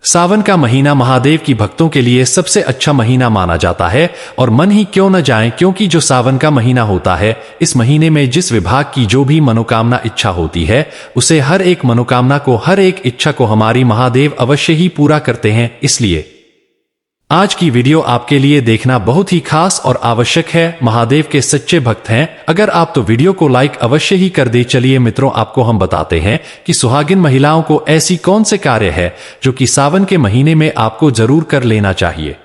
सावन का महीना महादेव की भक्तों के लिए सबसे अच्छा महीना माना जाता है और मन ही क्यों न जाए, क्योंकि जो सावन का महीना होता है, इस महीने में जिस विभाग की जो भी मनोकामना इच्छा होती है, उसे हर एक मनोकामना को, हर एक इच्छा को हमारी महादेव अवश्य ही पूरा करते हैं। इसलिए आज की वीडियो आपके लिए देखना बहुत ही खास और आवश्यक है। महादेव के सच्चे भक्त हैं अगर आप तो वीडियो को लाइक अवश्य ही कर दे। चलिए मित्रों, आपको हम बताते हैं कि सुहागिन महिलाओं को ऐसी कौन से कार्य है जो कि सावन के महीने में आपको जरूर कर लेना चाहिए,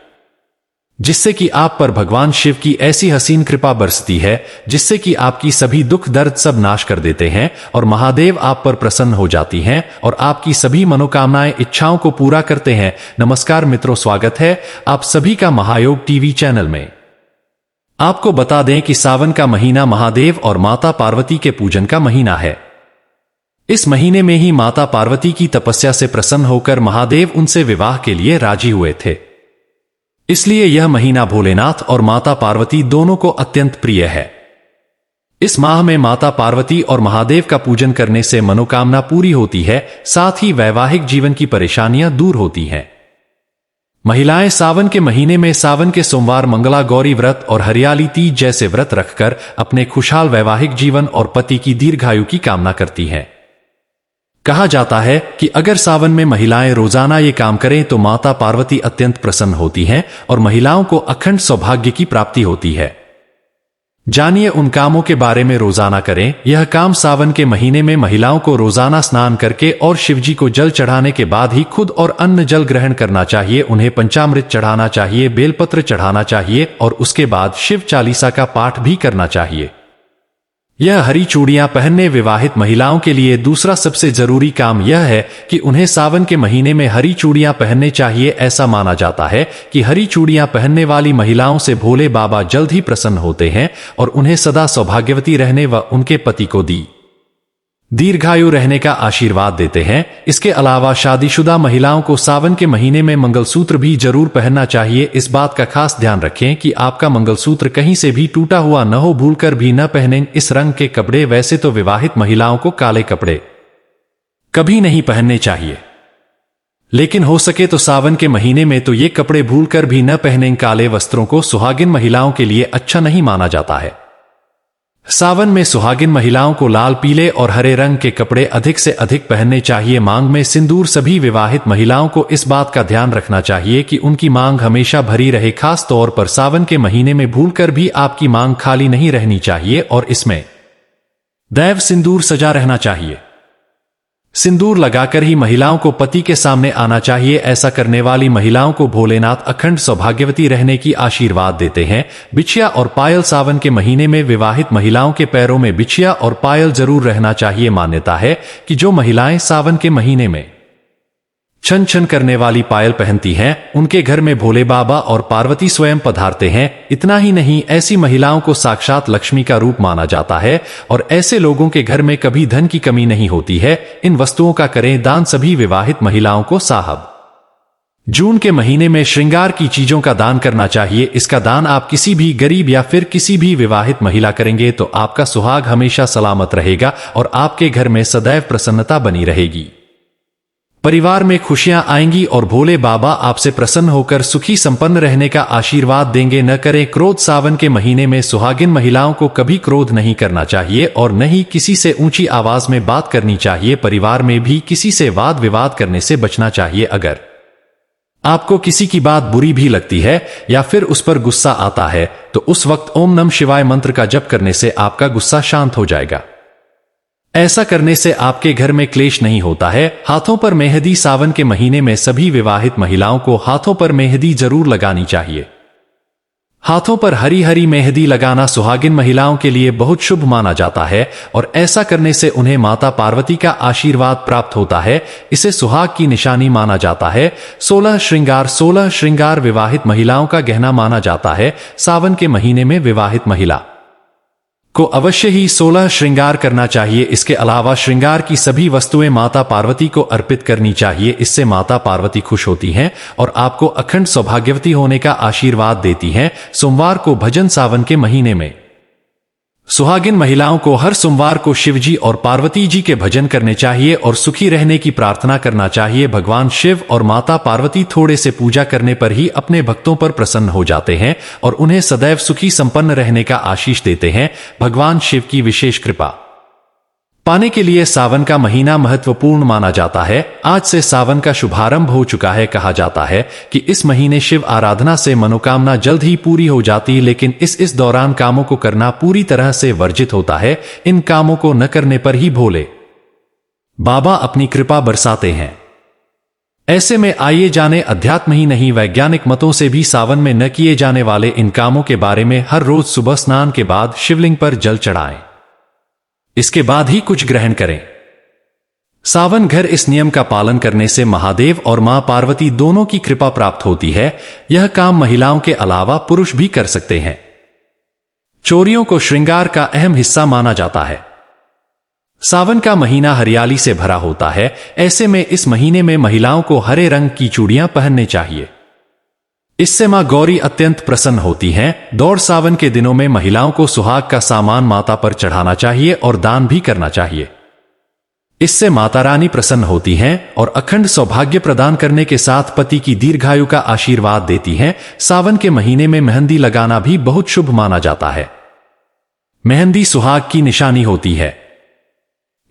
जिससे कि आप पर भगवान शिव की ऐसी हसीन कृपा बरसती है, जिससे कि आपकी सभी दुख दर्द सब नाश कर देते हैं और महादेव आप पर प्रसन्न हो जाती हैं और आपकी सभी मनोकामनाएं, इच्छाओं को पूरा करते हैं। नमस्कार मित्रों, स्वागत है आप सभी का महायोग टीवी चैनल में। आपको बता दें कि सावन का महीना महादेव और माता पार्वती के पूजन का महीना है। इस महीने में ही माता पार्वती की तपस्या से प्रसन्न होकर महादेव उनसे विवाह के लिए राजी हुए थे। इसलिए यह महीना भोलेनाथ और माता पार्वती दोनों को अत्यंत प्रिय है। इस माह में माता पार्वती और महादेव का पूजन करने से मनोकामना पूरी होती है, साथ ही वैवाहिक जीवन की परेशानियां दूर होती हैं। महिलाएं सावन के महीने में सावन के सोमवार, मंगला गौरी व्रत और हरियाली तीज जैसे व्रत रखकर अपने खुशहाल वैवाहिक जीवन और पति की दीर्घायु की कामना करती हैं। कहा जाता है कि अगर सावन में महिलाएं रोजाना ये काम करें तो माता पार्वती अत्यंत प्रसन्न होती हैं और महिलाओं को अखंड सौभाग्य की प्राप्ति होती है। जानिए उन कामों के बारे में। रोजाना करें यह काम। सावन के महीने में महिलाओं को रोजाना स्नान करके और शिवजी को जल चढ़ाने के बाद ही खुद और अन्न जल ग्रहण करना चाहिए। उन्हें पंचामृत चढ़ाना चाहिए, बेलपत्र चढ़ाना चाहिए और उसके बाद शिव चालीसा का पाठ भी करना चाहिए। यह हरी चूड़ियां पहनने विवाहित महिलाओं के लिए दूसरा सबसे जरूरी काम यह है कि उन्हें सावन के महीने में हरी चूड़ियां पहनने चाहिए। ऐसा माना जाता है कि हरी चूड़ियां पहनने वाली महिलाओं से भोले बाबा जल्द ही प्रसन्न होते हैं और उन्हें सदा सौभाग्यवती रहने व उनके पति को दीर्घायु रहने का आशीर्वाद देते हैं। इसके अलावा शादीशुदा महिलाओं को सावन के महीने में मंगलसूत्र भी जरूर पहनना चाहिए। इस बात का खास ध्यान रखें कि आपका मंगलसूत्र कहीं से भी टूटा हुआ न हो, भूलकर भी न पहनें इस रंग के कपड़े। वैसे तो विवाहित महिलाओं को काले कपड़े कभी नहीं पहनने चाहिए, लेकिन हो सके तो सावन के महीने में तो ये कपड़े भूलकर भी न पहनें। काले वस्त्रों को सुहागिन महिलाओं के लिए अच्छा नहीं माना जाता है। सावन में सुहागिन महिलाओं को लाल, पीले और हरे रंग के कपड़े अधिक से अधिक पहनने चाहिए। मांग में सिंदूर। सभी विवाहित महिलाओं को इस बात का ध्यान रखना चाहिए कि उनकी मांग हमेशा भरी रहे। खास तौर पर सावन के महीने में भूलकर भी आपकी मांग खाली नहीं रहनी चाहिए और इसमें दैव सिंदूर सजा रहना चाहिए। सिंदूर लगाकर ही महिलाओं को पति के सामने आना चाहिए। ऐसा करने वाली महिलाओं को भोलेनाथ अखंड सौभाग्यवती रहने की आशीर्वाद देते हैं। बिछिया और पायल। सावन के महीने में विवाहित महिलाओं के पैरों में बिछिया और पायल जरूर रहना चाहिए। मान्यता है कि जो महिलाएं सावन के महीने में छन छन करने वाली पायल पहनती हैं, उनके घर में भोले बाबा और पार्वती स्वयं पधारते हैं। इतना ही नहीं, ऐसी महिलाओं को साक्षात लक्ष्मी का रूप माना जाता है और ऐसे लोगों के घर में कभी धन की कमी नहीं होती है। इन वस्तुओं का करें दान। सभी विवाहित महिलाओं को साहब जून के महीने में श्रृंगार की चीजों का दान करना चाहिए। इसका दान आप किसी भी गरीब या फिर किसी भी विवाहित महिला करेंगे तो आपका सुहाग हमेशा सलामत रहेगा और आपके घर में सदैव प्रसन्नता बनी रहेगी। परिवार में खुशियां आएंगी और भोले बाबा आपसे प्रसन्न होकर सुखी संपन्न रहने का आशीर्वाद देंगे। न करें क्रोध। सावन के महीने में सुहागिन महिलाओं को कभी क्रोध नहीं करना चाहिए और न ही किसी से ऊंची आवाज में बात करनी चाहिए। परिवार में भी किसी से वाद विवाद करने से बचना चाहिए। अगर आपको किसी की बात बुरी भी लगती है या फिर उस पर गुस्सा आता है तो उस वक्त ओम नमः शिवाय मंत्र का जप करने से आपका गुस्सा शांत हो जाएगा। ऐसा करने से आपके घर में क्लेश नहीं होता है। हाथों पर मेहंदी। सावन के महीने में सभी विवाहित महिलाओं को हाथों पर मेहंदी जरूर लगानी चाहिए। हाथों पर हरी हरी मेहंदी लगाना सुहागिन महिलाओं के लिए बहुत शुभ माना जाता है और ऐसा करने से उन्हें माता पार्वती का आशीर्वाद प्राप्त होता है। इसे सुहाग की निशानी माना जाता है। 16 श्रृंगार। 16 श्रृंगार विवाहित महिलाओं का गहना माना जाता है। सावन के महीने में विवाहित महिला को अवश्य ही 16 श्रृंगार करना चाहिए। इसके अलावा श्रृंगार की सभी वस्तुएं माता पार्वती को अर्पित करनी चाहिए। इससे माता पार्वती खुश होती हैं और आपको अखंड सौभाग्यवती होने का आशीर्वाद देती हैं। सोमवार को भजन। सावन के महीने में सुहागिन महिलाओं को हर सोमवार को शिवजी और पार्वती जी के भजन करने चाहिए और सुखी रहने की प्रार्थना करना चाहिए। भगवान शिव और माता पार्वती थोड़े से पूजा करने पर ही अपने भक्तों पर प्रसन्न हो जाते हैं और उन्हें सदैव सुखी संपन्न रहने का आशीष देते हैं। भगवान शिव की विशेष कृपा पाने के लिए सावन का महीना महत्वपूर्ण माना जाता है। आज से सावन का शुभारंभ हो चुका है। कहा जाता है कि इस महीने शिव आराधना से मनोकामना जल्द ही पूरी हो जाती, लेकिन इस दौरान कामों को करना पूरी तरह से वर्जित होता है। इन कामों को न करने पर ही भोले बाबा अपनी कृपा बरसाते हैं। ऐसे में आइए जाने अध्यात्म ही नहीं वैज्ञानिक मतों से भी सावन में न किए जाने वाले इन कामों के बारे में। हर रोज सुबह स्नान के बाद शिवलिंग पर जल चढ़ाएं, इसके बाद ही कुछ ग्रहण करें। सावन घर इस नियम का पालन करने से महादेव और मां पार्वती दोनों की कृपा प्राप्त होती है। यह काम महिलाओं के अलावा पुरुष भी कर सकते हैं। चोरियों को श्रृंगार का अहम हिस्सा माना जाता है। सावन का महीना हरियाली से भरा होता है। ऐसे में इस महीने में महिलाओं को हरे रंग की चूड़ियां पहनने चाहिए। इससे मां गौरी अत्यंत प्रसन्न होती हैं। दौड़ सावन के दिनों में महिलाओं को सुहाग का सामान माता पर चढ़ाना चाहिए और दान भी करना चाहिए। इससे माता रानी प्रसन्न होती हैं और अखंड सौभाग्य प्रदान करने के साथ पति की दीर्घायु का आशीर्वाद देती हैं। सावन के महीने में मेहंदी लगाना भी बहुत शुभ माना जाता है। मेहंदी सुहाग की निशानी होती है,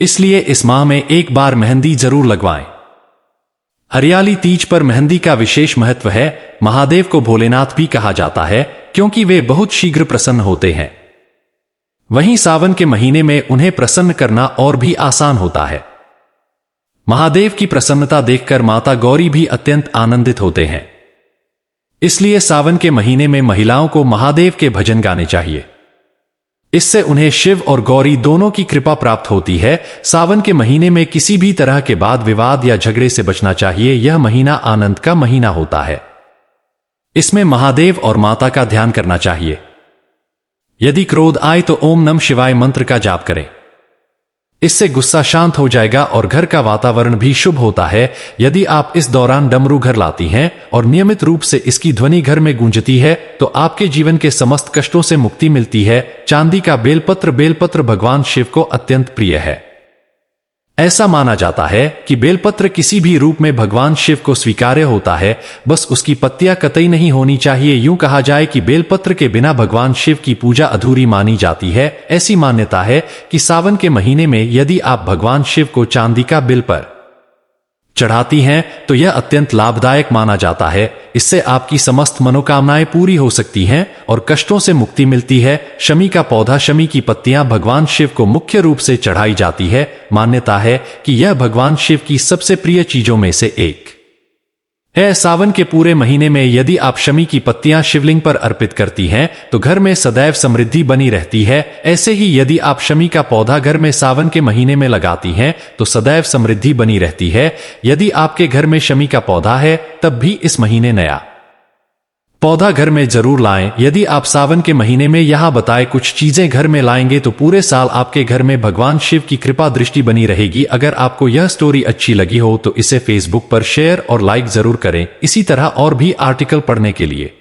इसलिए इस माह में एक बार मेहंदी जरूर लगवाएं। हरियाली तीज पर मेहंदी का विशेष महत्व है। महादेव को भोलेनाथ भी कहा जाता है क्योंकि वे बहुत शीघ्र प्रसन्न होते हैं। वहीं सावन के महीने में उन्हें प्रसन्न करना और भी आसान होता है। महादेव की प्रसन्नता देखकर माता गौरी भी अत्यंत आनंदित होते हैं। इसलिए सावन के महीने में महिलाओं को महादेव के भजन गाने चाहिए। इससे उन्हें शिव और गौरी दोनों की कृपा प्राप्त होती है। सावन के महीने में किसी भी तरह के वाद विवाद या झगड़े से बचना चाहिए। यह महीना आनंद का महीना होता है। इसमें महादेव और माता का ध्यान करना चाहिए। यदि क्रोध आए तो ओम नमः शिवाय मंत्र का जाप करें। इससे गुस्सा शांत हो जाएगा और घर का वातावरण भी शुभ होता है। यदि आप इस दौरान डमरू घर लाती हैं और नियमित रूप से इसकी ध्वनि घर में गूंजती है तो आपके जीवन के समस्त कष्टों से मुक्ति मिलती है। चांदी का बेलपत्र भगवान शिव को अत्यंत प्रिय है। ऐसा माना जाता है कि बेलपत्र किसी भी रूप में भगवान शिव को स्वीकार्य होता है, बस उसकी पत्तियां कतई नहीं होनी चाहिए। यूं कहा जाए कि बेलपत्र के बिना भगवान शिव की पूजा अधूरी मानी जाती है। ऐसी मान्यता है कि सावन के महीने में यदि आप भगवान शिव को चांदी का बेल पर चढ़ाती हैं तो यह अत्यंत लाभदायक माना जाता है। इससे आपकी समस्त मनोकामनाएं पूरी हो सकती हैं और कष्टों से मुक्ति मिलती है। शमी का पौधा, शमी की पत्तियां भगवान शिव को मुख्य रूप से चढ़ाई जाती है। मान्यता है कि यह भगवान शिव की सबसे प्रिय चीजों में से एक है। सावन के पूरे महीने में यदि आप शमी की पत्तियां शिवलिंग पर अर्पित करती हैं तो घर में सदैव समृद्धि बनी रहती है। ऐसे ही यदि आप शमी का पौधा घर में सावन के महीने में लगाती हैं तो सदैव समृद्धि बनी रहती है। यदि आपके घर में शमी का पौधा है तब भी इस महीने नया पौधा घर में जरूर लाएं। यदि आप सावन के महीने में यहां बताए कुछ चीजें घर में लाएंगे तो पूरे साल आपके घर में भगवान शिव की कृपा दृष्टि बनी रहेगी। अगर आपको यह स्टोरी अच्छी लगी हो तो इसे फेसबुक पर शेयर और लाइक जरूर करें। इसी तरह और भी आर्टिकल पढ़ने के लिए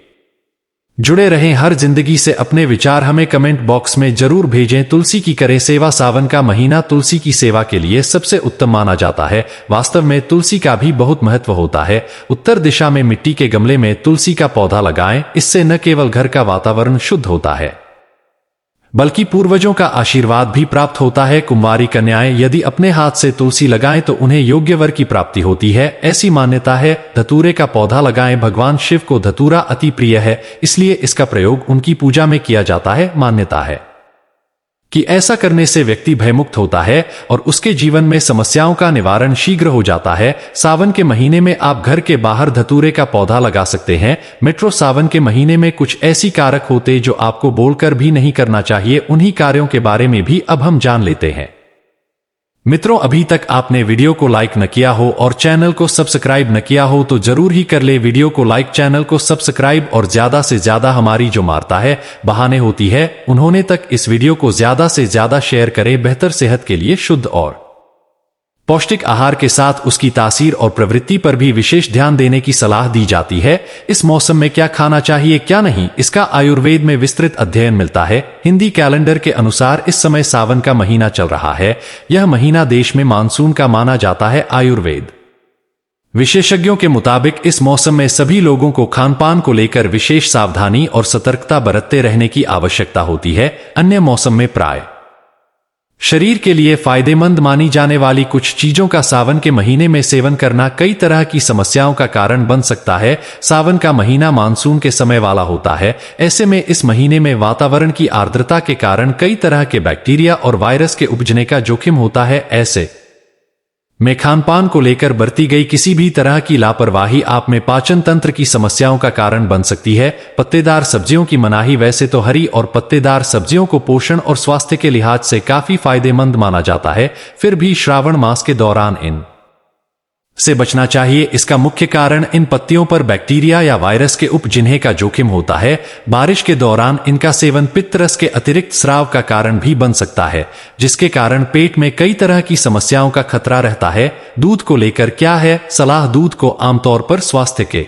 जुड़े रहें। हर जिंदगी से अपने विचार हमें कमेंट बॉक्स में जरूर भेजें। तुलसी की करें सेवा। सावन का महीना तुलसी की सेवा के लिए सबसे उत्तम माना जाता है। वास्तव में तुलसी का भी बहुत महत्व होता है। उत्तर दिशा में मिट्टी के गमले में तुलसी का पौधा लगाएं। इससे न केवल घर का वातावरण शुद्ध होता है बल्कि पूर्वजों का आशीर्वाद भी प्राप्त होता है। कुंवारी कन्याएं यदि अपने हाथ से तुलसी लगाएं तो उन्हें योग्य वर की प्राप्ति होती है। ऐसी मान्यता है। धतूरे का पौधा लगाएं। भगवान शिव को धतूरा अति प्रिय है, इसलिए इसका प्रयोग उनकी पूजा में किया जाता है। मान्यता है कि ऐसा करने से व्यक्ति भयमुक्त होता है और उसके जीवन में समस्याओं का निवारण शीघ्र हो जाता है। सावन के महीने में आप घर के बाहर धतूरे का पौधा लगा सकते हैं। मित्रों, सावन के महीने में कुछ ऐसी कारक होते जो आपको बोलकर भी नहीं करना चाहिए। उन्हीं कार्यों के बारे में भी अब हम जान लेते हैं। मित्रों, अभी तक आपने वीडियो को लाइक न किया हो और चैनल को सब्सक्राइब न किया हो तो जरूर ही कर ले। वीडियो को लाइक, चैनल को सब्सक्राइब और ज्यादा से ज्यादा हमारी जो मारता है बहाने होती है उन्होंने तक इस वीडियो को ज्यादा से ज्यादा शेयर करें। बेहतर सेहत के लिए शुद्ध और पौष्टिक आहार के साथ उसकी तासीर और प्रवृत्ति पर भी विशेष ध्यान देने की सलाह दी जाती है। इस मौसम में क्या खाना चाहिए क्या नहीं, इसका आयुर्वेद में विस्तृत अध्ययन मिलता है। हिंदी कैलेंडर के अनुसार इस समय सावन का महीना चल रहा है। यह महीना देश में मानसून का माना जाता है। आयुर्वेद विशेषज्ञों के मुताबिक इस मौसम में सभी लोगों को खानपान को लेकर विशेष सावधानी और सतर्कता बरतते रहने की आवश्यकता होती है। अन्य मौसम में प्राय शरीर के लिए फायदेमंद मानी जाने वाली कुछ चीजों का सावन के महीने में सेवन करना कई तरह की समस्याओं का कारण बन सकता है। सावन का महीना मानसून के समय वाला होता है। ऐसे में इस महीने में वातावरण की आर्द्रता के कारण कई तरह के बैक्टीरिया और वायरस के उपजने का जोखिम होता है। ऐसे में खानपान को लेकर बरती गई किसी भी तरह की लापरवाही आप में पाचन तंत्र की समस्याओं का कारण बन सकती है। पत्तेदार सब्जियों की मनाही वैसे तो हरी और पत्तेदार सब्जियों को पोषण और स्वास्थ्य के लिहाज से काफी फायदेमंद माना जाता है, फिर भी श्रावण मास के दौरान इन से बचना चाहिए। इसका मुख्य कारण इन पत्तियों पर बैक्टीरिया या वायरस के उपजिन्हे का जोखिम होता है। बारिश के दौरान इनका सेवन पित्तरस के अतिरिक्त स्राव का कारण भी बन सकता है, जिसके कारण पेट में कई तरह की समस्याओं का खतरा रहता है। दूध को लेकर क्या है सलाह? दूध को आमतौर पर स्वास्थ्य के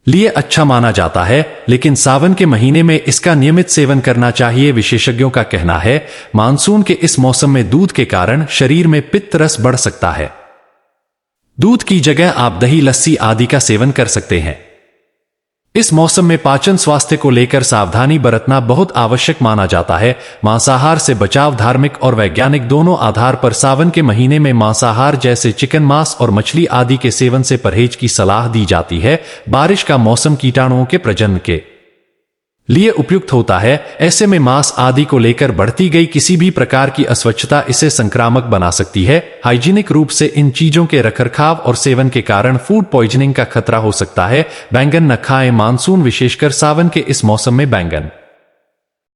लिए अच्छा माना जाता है, लेकिन सावन के महीने में इसका नियमित सेवन करना चाहिए। विशेषज्ञों का कहना है मानसून के इस मौसम में दूध के कारण शरीर में पित्त रस बढ़ सकता है। दूध की जगह आप दही, लस्सी आदि का सेवन कर सकते हैं। इस मौसम में पाचन स्वास्थ्य को लेकर सावधानी बरतना बहुत आवश्यक माना जाता है। मांसाहार से बचाव धार्मिक और वैज्ञानिक दोनों आधार पर सावन के महीने में मांसाहार जैसे चिकन, मांस और मछली आदि के सेवन से परहेज की सलाह दी जाती है। बारिश का मौसम कीटाणुओं के प्रजनन के लिए उपयुक्त होता है। ऐसे में मांस आदि को लेकर बढ़ती गई किसी भी प्रकार की अस्वच्छता इसे संक्रामक बना सकती है। हाइजीनिक रूप से इन चीजों के रखरखाव और सेवन के कारण फूड पॉइजनिंग का खतरा हो सकता है। बैंगन न खाएं। मानसून विशेषकर सावन के इस मौसम में बैंगन